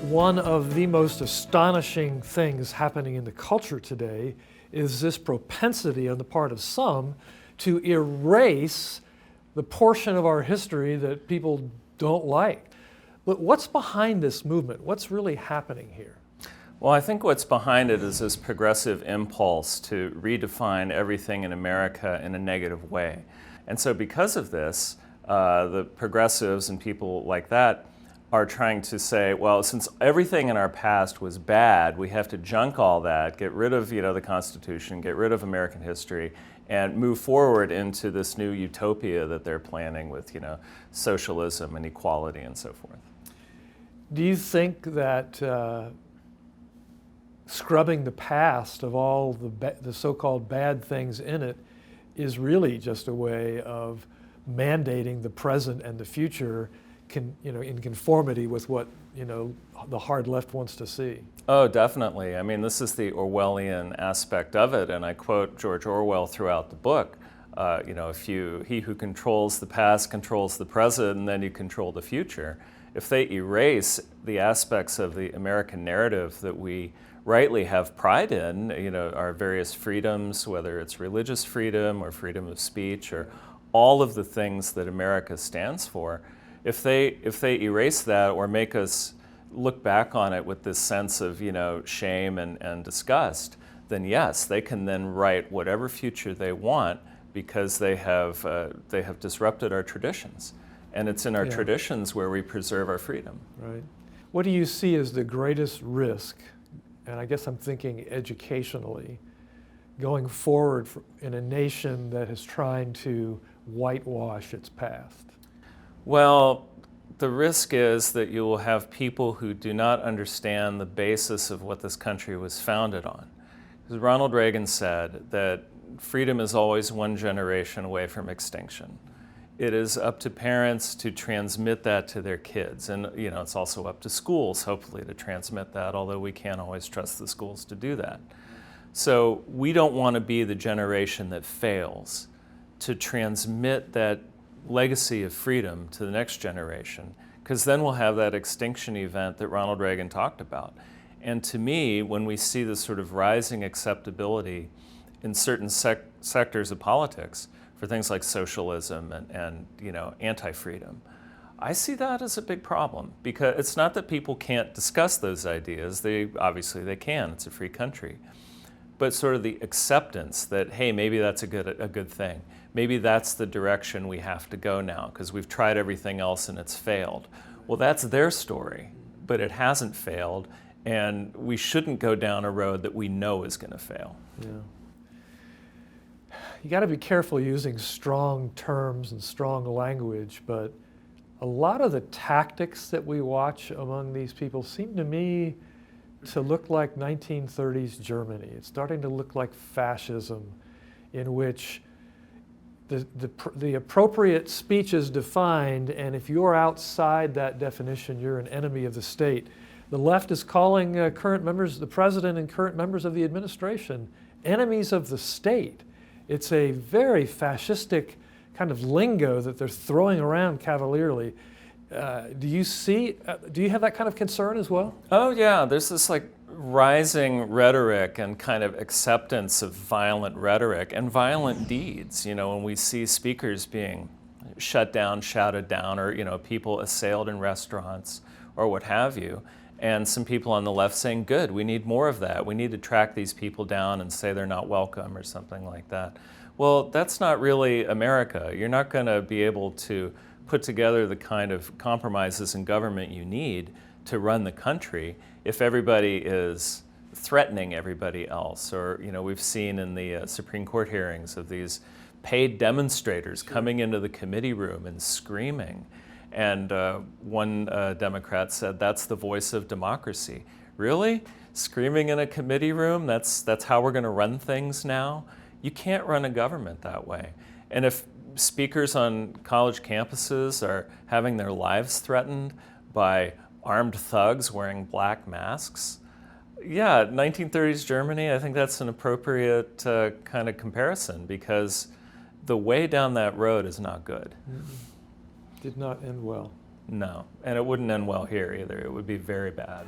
One of the most astonishing things happening in the culture today is this propensity on the part of some to erase the portion of our history that people don't like. But what's behind this movement? What's really happening here? Well, I think what's behind it is this progressive impulse to redefine everything in America in a negative way. And so because of this, the progressives and people like that are trying to say, well, since everything in our past was bad, we have to junk all that, get rid of the Constitution, get rid of American history, and move forward into this new utopia that they're planning with socialism and equality and so forth. Do you think that scrubbing the past of all the so-called bad things in it is really just a way of mandating the present and the future in conformity with what the hard left wants to see? Oh, definitely. I mean, this is the Orwellian aspect of it, and I quote George Orwell throughout the book. He who controls the past controls the present, and then you control the future. If they erase the aspects of the American narrative that we rightly have pride in, our various freedoms, whether it's religious freedom or freedom of speech or all of the things that America stands for, if they erase that or make us look back on it with this sense of shame and disgust, then yes, they can then write whatever future they want because they have disrupted our traditions, and it's in our traditions where we preserve our freedom. Right. What do you see as the greatest risk, and I guess I'm thinking educationally, going forward in a nation that is trying to whitewash its past? Well, the risk is that you will have people who do not understand the basis of what this country was founded on. Because Ronald Reagan said that freedom is always one generation away from extinction. It is up to parents to transmit that to their kids. And it's also up to schools, hopefully, to transmit that, although we can't always trust the schools to do that. So we don't want to be the generation that fails to transmit that legacy of freedom to the next generation, because then we'll have that extinction event that Ronald Reagan talked about. And to me, when we see this sort of rising acceptability in certain sectors of politics for things like socialism and anti-freedom, I see that as a big problem, because it's not that people can't discuss those ideas. Obviously they can. It's a free country. But sort of the acceptance that, hey, maybe that's a good thing. Maybe that's the direction we have to go now because we've tried everything else and it's failed. Well, that's their story, but it hasn't failed, and we shouldn't go down a road that we know is going to fail. Yeah. You got to be careful using strong terms and strong language, but a lot of the tactics that we watch among these people seem to me to look like 1930s Germany. It's starting to look like fascism, in which the appropriate speech is defined, and if you're outside that definition, you're an enemy of the state. The left is calling current members, the president and current members of the administration, enemies of the state. It's a very fascistic kind of lingo that they're throwing around cavalierly. Do you have that kind of concern as well? Oh yeah, there's this rising rhetoric and kind of acceptance of violent rhetoric and violent deeds. When we see speakers being shut down, shouted down, or people assailed in restaurants or what have you, and some people on the left saying, good, we need more of that. We need to track these people down and say they're not welcome or something like that. Well, that's not really America. You're not going to be able to put together the kind of compromises in government you need to run the country if everybody is threatening everybody else. Or, we've seen in the Supreme Court hearings of these paid demonstrators coming into the committee room and screaming. And one Democrat said, that's the voice of democracy. Really? Screaming in a committee room? That's how we're going to run things now? You can't run a government that way. And if speakers on college campuses are having their lives threatened by armed thugs wearing black masks, yeah, 1930s Germany, I think that's an appropriate kind of comparison, because the way down that road is not good. Did not end well. No. And it wouldn't end well here either. It would be very bad.